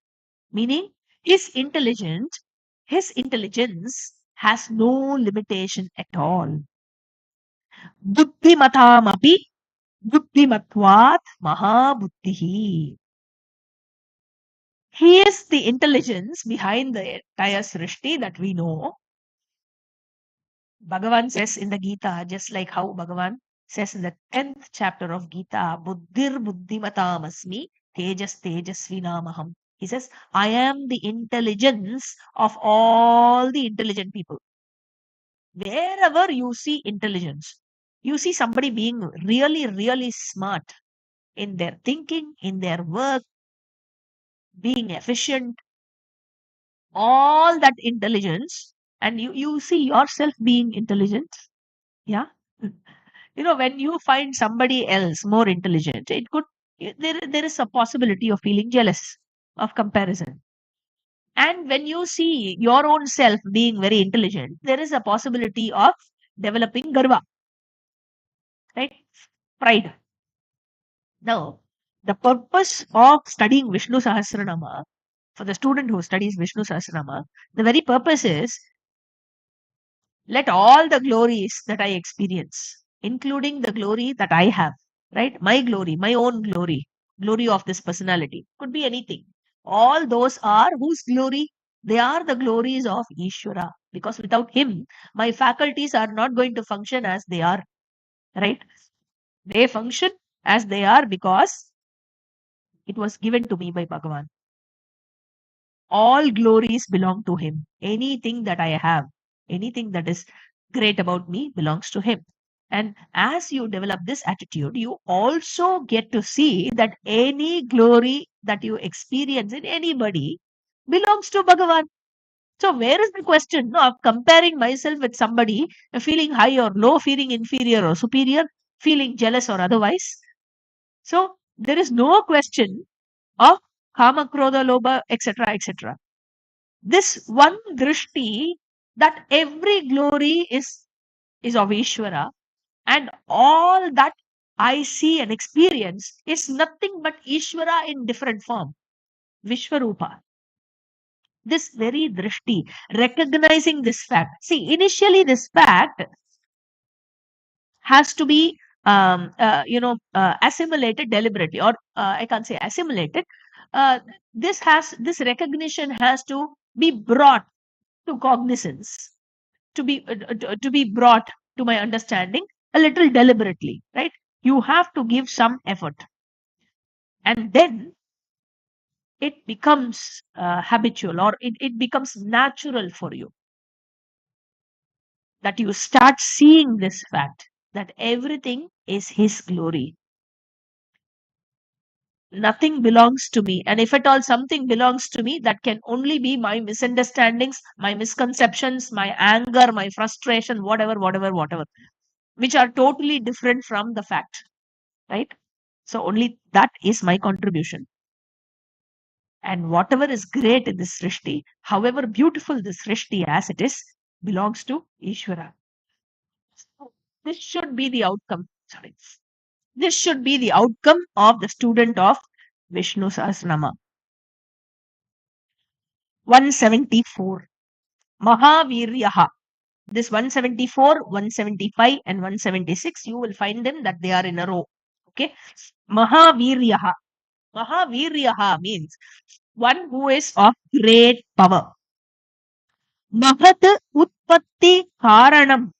Meaning his intelligence has no limitation at all. Buddhimatamapi buddhimatvat mahabuddhihi. He is the intelligence behind the entire Srishti that we know. Bhagavan says in the Gita, just like how Bhagavan says in the 10th chapter of Gita, Buddhir buddhimatamasmi tejas tejasvinamaham. He says, I am the intelligence of all the intelligent people. Wherever you see intelligence, You see somebody being really, really smart in their thinking, in their work, being efficient, all that intelligence, and you see yourself being intelligent. Yeah. When you find somebody else more intelligent, it could there is a possibility of feeling jealous of comparison. And when you see your own self being very intelligent, there is a possibility of developing garva, right? Pride. Now, the purpose of studying Vishnu Sahasranama, for the student who studies Vishnu Sahasranama, the very purpose is, let all the glories that I experience, including the glory that I have, right? My glory, my own glory, glory of this personality, could be anything. All those are whose glory? They are the glories of Ishvara. Because without him, my faculties are not going to function as they are, right? They function as they are because it was given to me by Bhagavan. All glories belong to him. Anything that I have, anything that is great about me belongs to him. And as you develop this attitude, you also get to see that any glory that you experience in anybody belongs to Bhagavan. So, where is the question of comparing myself with somebody, feeling high or low, feeling inferior or superior, feeling jealous or otherwise? So, there is no question of kama, krodha, lobha, etc., etc. This one drishti, that every glory is of Ishvara, and all that I see and experience is nothing but Ishvara in different form, Vishwarupa. This very drishti, recognizing this fact. See, initially this fact has to be assimilated deliberately, or I can't say assimilated. Uh, this recognition has to be brought to cognizance, to be brought to my understanding a little deliberately, right? You have to give some effort, and then it becomes habitual, or it becomes natural for you, that you start seeing this fact that everything is his glory. Nothing belongs to me, and if at all something belongs to me, that can only be my misunderstandings, my misconceptions, my anger, my frustration, whatever, which are totally different from the fact, right? So only that is my contribution. And whatever is great in this Srishti, however beautiful this Srishti as it is, belongs to Ishvara. So this should be the outcome. Sorry. This should be the outcome of the student of Vishnu Sahasranama. 174. Mahaviryaha. This 174, 175, and 176, you will find them that they are in a row. Okay. Mahaviryaha. Mahaviryaha means one who is of great power. Mahat utpatti karanam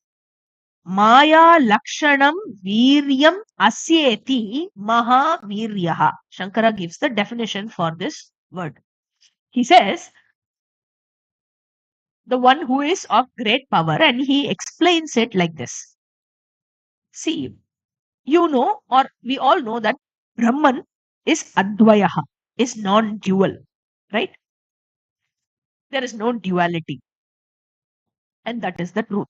maya lakshanam viryam asyeti mahaviryaha. Shankara gives the definition for this word. He says, the one who is of great power, and he explains it like this. See, or we all know that Brahman is Advayaha, is non-dual, right? There is no duality, and that is the truth.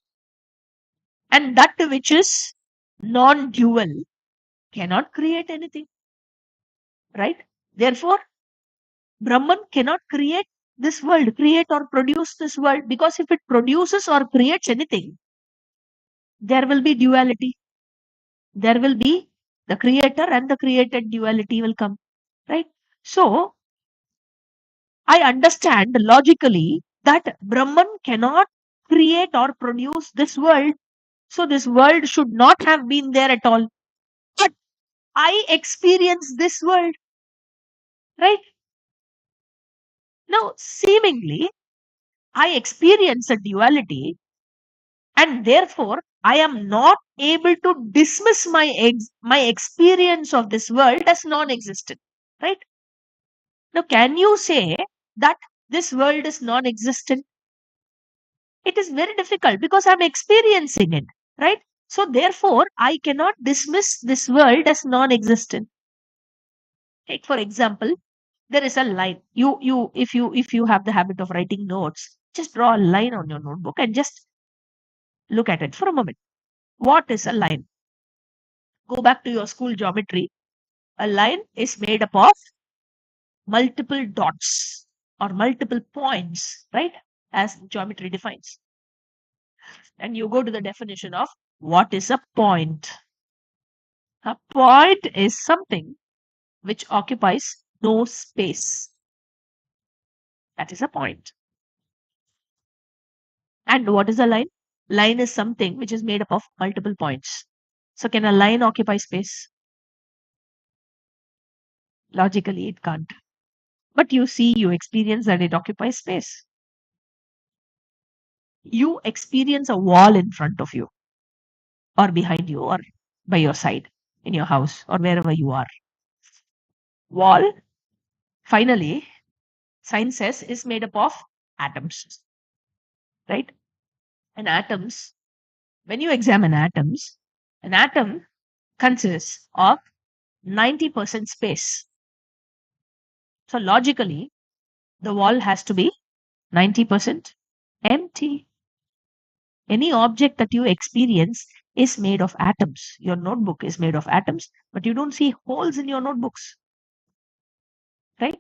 And that which is non-dual cannot create anything, right? Therefore, Brahman cannot create this world, create or produce this world, because if it produces or creates anything, there will be duality. There will be the creator and the created, duality will come, right? So, I understand logically that Brahman cannot create or produce this world, so this world should not have been there at all. But I experience this world, right? Now, seemingly, I experience a duality, and therefore I am not able to dismiss my experience of this world as non-existent, right? Now, can you say that this world is non-existent? It is very difficult because I'm experiencing it, right? So therefore, I cannot dismiss this world as non-existent. Take for example, there is a line. If you have the habit of writing notes, just draw a line on your notebook and just look at it for a moment. What is a line? Go back to your school geometry. A line is made up of multiple dots or multiple points, right? As geometry defines. And you go to the definition of what is a point. A point is something which occupies no space. That is a point. And what is a line? Line is something which is made up of multiple points. So can a line occupy space? Logically, it can't. But you experience that it occupies space. You experience a wall in front of you, or behind you, or by your side, in your house, or wherever you are. Wall, finally, science says, is made up of atoms, right? And atoms, when you examine atoms, an atom consists of 90% space. So logically, the wall has to be 90% empty. Any object that you experience is made of atoms. Your notebook is made of atoms, but you don't see holes in your notebooks, right?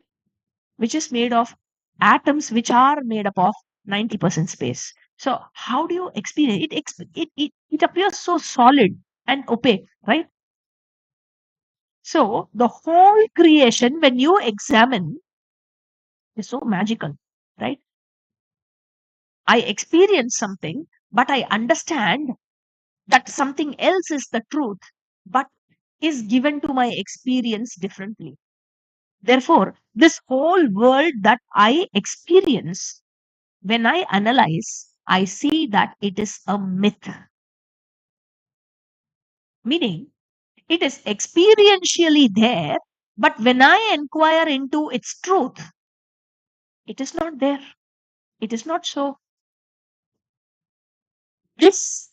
Which is made of atoms which are made up of 90% space. So how do you experience it? It appears so solid and opaque, right? So the whole creation, when you examine, is so magical, right? I experience something, but I understand that something else is the truth, but is given to my experience differently. Therefore, this whole world that I experience, when I analyze, I see that it is a myth. Meaning, it is experientially there, but when I inquire into its truth, it is not there. It is not so. This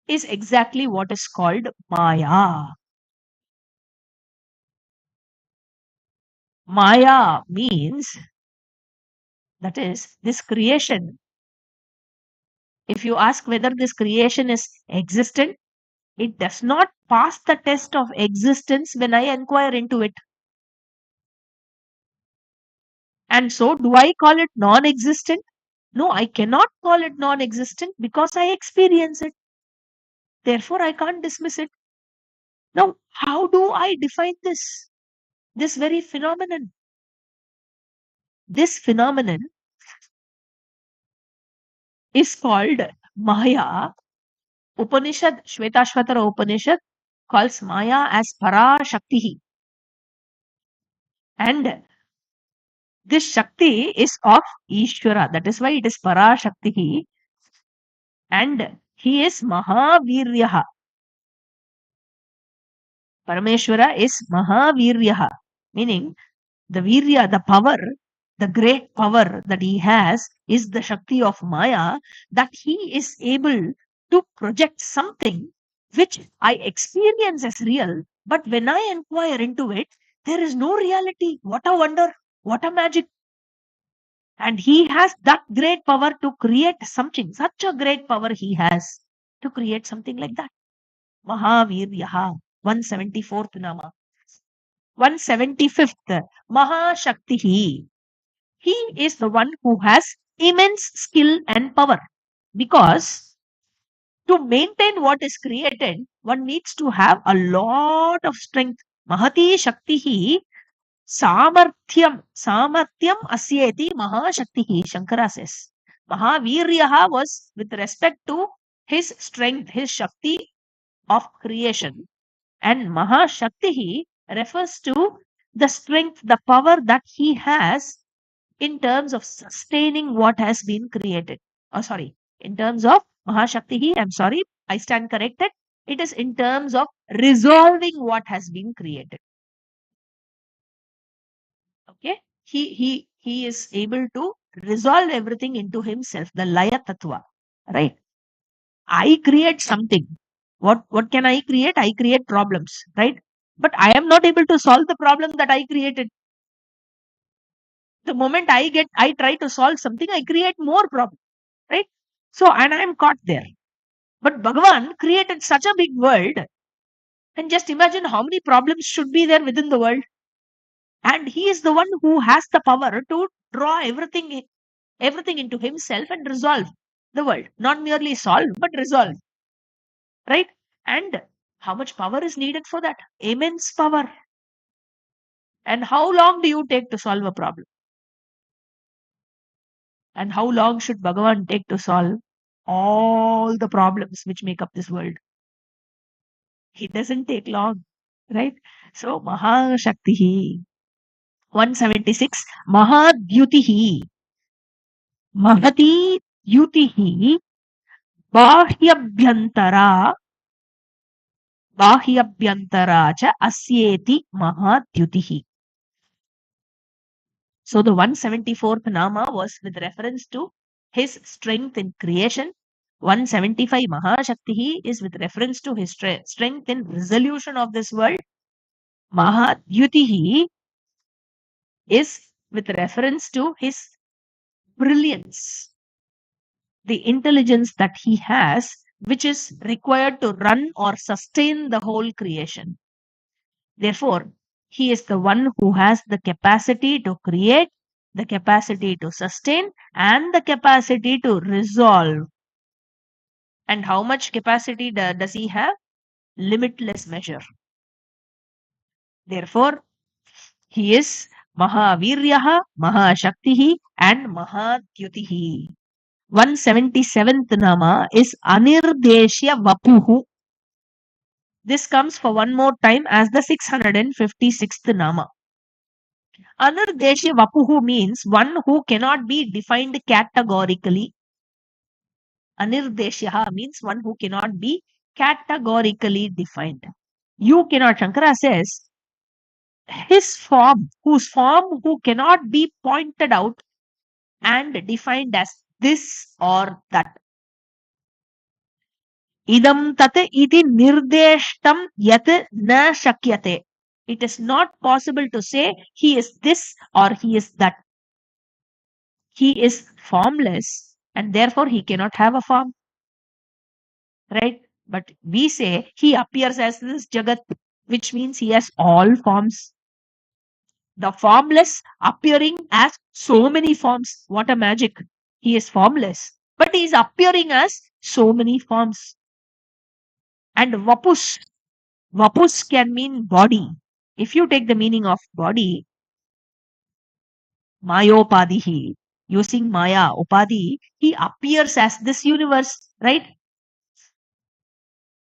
is exactly what is called Maya. Maya means, that is, this creation. If you ask whether this creation is existent, it does not pass the test of existence when I inquire into it. And so, do I call it non existent? No, I cannot call it non existent because I experience it. Therefore, I can't dismiss it. Now, how do I define this? This very phenomenon. This phenomenon is called Maya. Upanishad, Shvetashvatara Upanishad calls Maya as Para Shakti. And this Shakti is of Ishvara. That is why it is Para Shakti. And he is Mahaviryaha. Parameshwara is Mahaviryaha, meaning the Virya, the power, the great power that he has is the Shakti of Maya, that he is able to project something which I experience as real, but when I inquire into it, there is no reality. What a wonder! What a magic! And he has that great power to create something, such a great power he has to create something like that. Mahaviryaha, 174th Nama. 175th, Mahashaktihi. He is the one who has immense skill and power, because to maintain what is created, one needs to have a lot of strength. Mahati Shaktihi Samarthyam Asyeti Mahashaktihi, Shankara says. Mahaviryaha was with respect to his strength, his Shakti of creation. And Mahashaktihi refers to the strength, the power that he has in terms of sustaining what has been created. Oh, sorry. In terms of Mahashaktihi, I'm sorry, I stand corrected. It is in terms of resolving what has been created. Okay? He is able to resolve everything into himself, the Laya Tattva. Right? I create something. What can I create? I create problems, right? But I am not able to solve the problem that I created. The moment I try to solve something, I create more problems, right? So, and I am caught there. But Bhagavan created such a big world, and just imagine how many problems should be there within the world. And he is the one who has the power to draw everything into himself and resolve the world. Not merely solve, but resolve, right? And how much power is needed for that? Immense power. And how long do you take to solve a problem? And how long should Bhagavan take to solve all the problems which make up this world? He doesn't take long, right? So, Mahashaktihi. 176. Mahadyutihi. Mahati Yutihi. Bahyabhyantara. Bahyabhyantara cha asyeti Mahadyutihi. So the 174th Nama was with reference to his strength in creation. 175 Mahashaktihi is with reference to his strength in resolution of this world. Mahadyutihi is with reference to his brilliance, the intelligence that he has, which is required to run or sustain the whole creation. Therefore, he is the one who has the capacity to create, the capacity to sustain, and the capacity to resolve. And how much capacity does he have? Limitless measure. Therefore, he is Mahaviryaha, Mahashaktihi, and Mahadyutihi. 177th Nama is Anirdeshya Vapuhu. This comes for one more time as the 656th Nama. Anirdeshya Vapuhu means one who cannot be defined categorically. Anirdeshya means one who cannot be categorically defined. You cannot, Shankara says, his form, who cannot be pointed out and defined as this or that. Idam tat iti nirdeshtam yat na shakyate. It is not possible to say he is this or he is that. He is formless and therefore he cannot have a form, right? But we say he appears as this Jagat, which means he has all forms. The formless appearing as so many forms. What a magic! He is formless, but he is appearing as so many forms. And Vapus can mean body. If you take the meaning of body, Mayopadihi, using Maya, Upadi, he appears as this universe, right?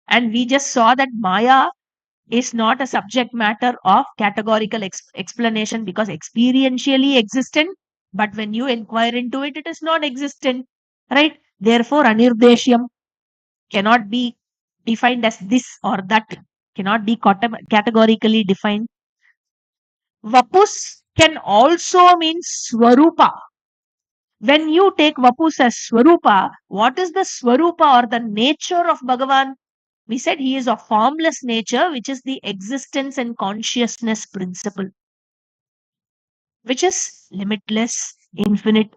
And we just saw that Maya is not a subject matter of categorical explanation because experientially existent, but when you inquire into it, it is not existent, right? Therefore, Anirdeshyam cannot be defined as this or that, cannot be categorically defined. Vapus can also mean Swarupa. When you take Vapus as Swarupa, what is the Swarupa or the nature of Bhagavan? We said he is a formless nature, which is the existence and consciousness principle, which is limitless, infinite.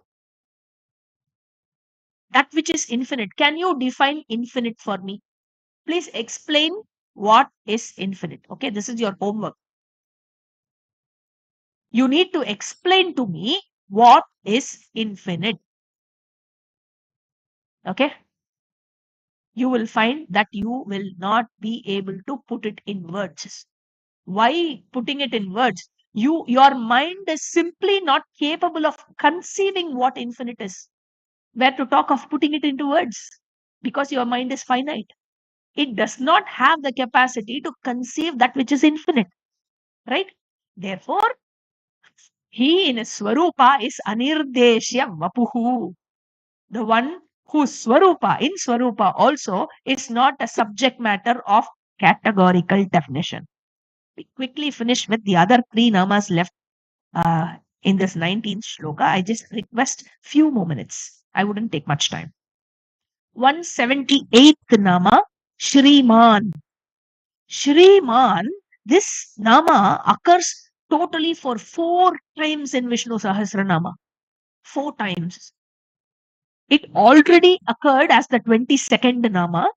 That which is infinite. Can you define infinite for me? Please explain what is infinite. Okay, this is your homework. You need to explain to me what is infinite. Okay, you will find that you will not be able to put it in words. Why putting it in words? Your mind is simply not capable of conceiving what infinite is. Where to talk of putting it into words? Because your mind is finite. It does not have the capacity to conceive that which is infinite. Right? Therefore, he in his Swarupa is Anirdeshya Vapuhu. The one whose Swarupa, in Swarupa also, is not a subject matter of categorical definition. We quickly finish with the other three namas left in this 19th shloka. I just request few more minutes. I wouldn't take much time. 178th nama Shriman. Shriman, this nama occurs totally for 4 times in Vishnu Sahasranama. 4 times. It already occurred as the 22nd nama,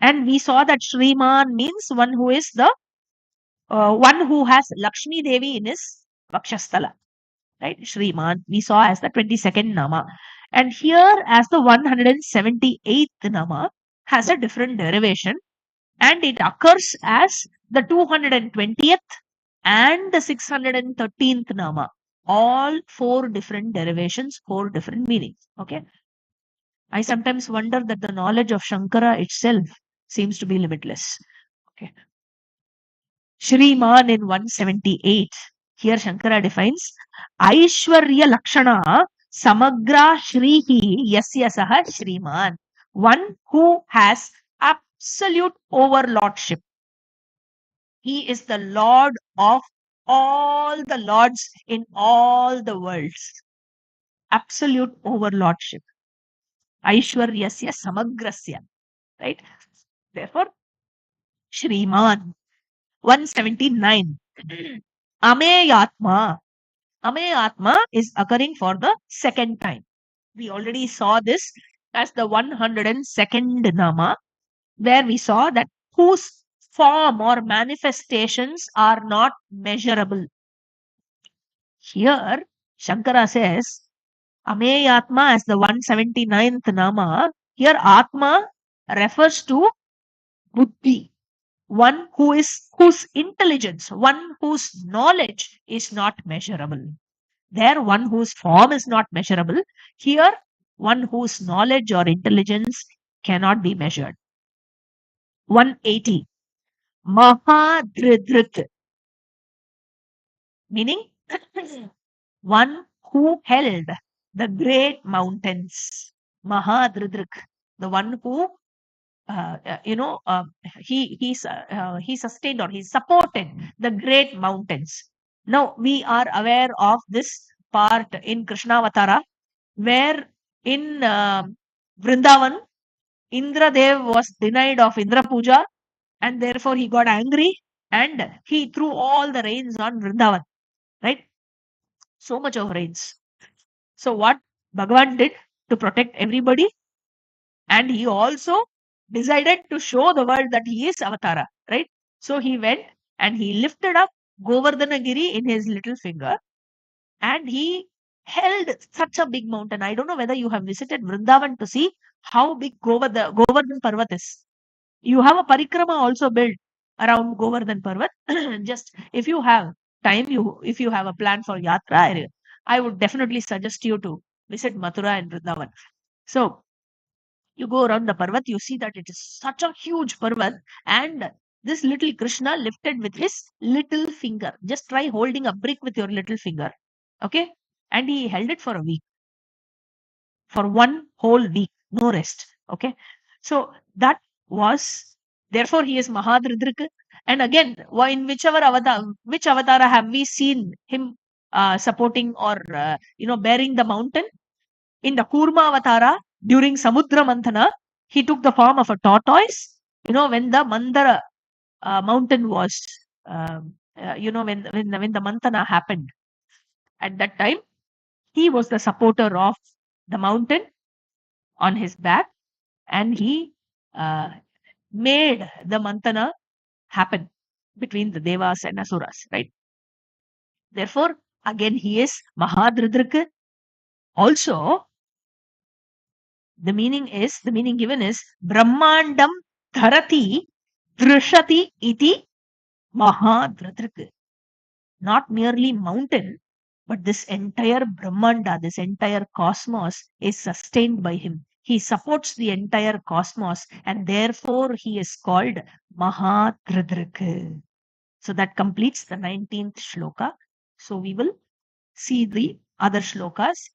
and we saw that Shriman means one who is the one who has Lakshmi Devi in his Vakshasthala. Right? Shriman, we saw as the 22nd nama. And here, as the 178th nama, has a different derivation, and it occurs as the 220th and the 613th nama. All 4 different derivations, 4 different meanings. Okay. I sometimes wonder that the knowledge of Shankara itself seems to be limitless. Okay. Shriman in 178. Here Shankara defines Aishwarya Lakshana Samagra Shrihi Yasya Saha Shriman. One who has absolute overlordship. He is the Lord of all the lords in all the worlds. Absolute overlordship. Aishwaryasya Samagrasya. Right? Therefore, Shriman. 179. Ameyatma. Ameyatma is occurring for the second time. We already saw this as the 102nd nama, where we saw that whose form or manifestations are not measurable. Here, Shankara says, Ameyatma as the 179th nama. Here, Atma refers to Buddhi, one whose intelligence, one whose knowledge is not measurable. There, one whose form is not measurable. Here, one whose knowledge or intelligence cannot be measured. 180. Mahadridrit, meaning one who held the great mountains. Mahadridrik, the one who uh, uh, you know, uh, he sustained or he supported the great mountains. Now we are aware of this part in Krishnavatara, where in Vrindavan, Indradev was denied of Indra Puja, and therefore he got angry and he threw all the rains on Vrindavan. Right? So much of rains. So what Bhagavan did to protect everybody, and he also decided to show the world that he is Avatara, right? So he went and he lifted up Govardhanagiri in his little finger, and he held such a big mountain. I don't know whether you have visited Vrindavan to see how big Govardhan Parvat is. You have a parikrama also built around Govardhan Parvat. Just if you have time, if you have a plan for yatra, I would definitely suggest you to visit Mathura and Vrindavan. So you go around the Parvat, you see that it is such a huge Parvat, and this little Krishna lifted with his little finger. Just try holding a brick with your little finger. Okay? And he held it for a week. For one whole week, no rest. Okay? So that was, therefore, he is Mahadridrik. And again, in which avatara have we seen him supporting or bearing the mountain? In the Kurma Avatara, during Samudra Manthana, he took the form of a tortoise. When the Mandara mountain was, when the Manthana happened, at that time, he was the supporter of the mountain on his back, and he uh, made the Manthana happen between the Devas and Asuras, right? Therefore, again, he is Mahadridrik. Also, the meaning given is Brahmandam Dharati Drishati iti Mahadridrik. Not merely mountain, but this entire Brahmanda, this entire cosmos is sustained by him. He supports the entire cosmos, and therefore he is called Mahadridrik. So that completes the 19th shloka. So we will see the other shlokas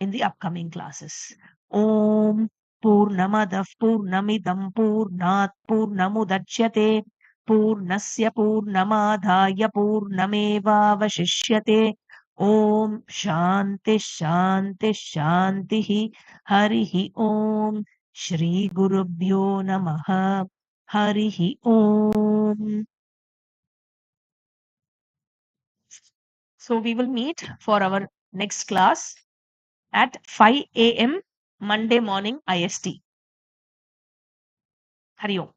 in the upcoming classes. Om Purnamadav Purnamidam Purnat Purnamudachyate Purnasya Purnamadhaya Purnamevavashishyate. Om Shanti Shanti Shanti Harihi Om Shri Gurubhyo Namaha. Harihi Om. So we will meet for our next class at 5 a.m. Monday morning IST. Hari Om.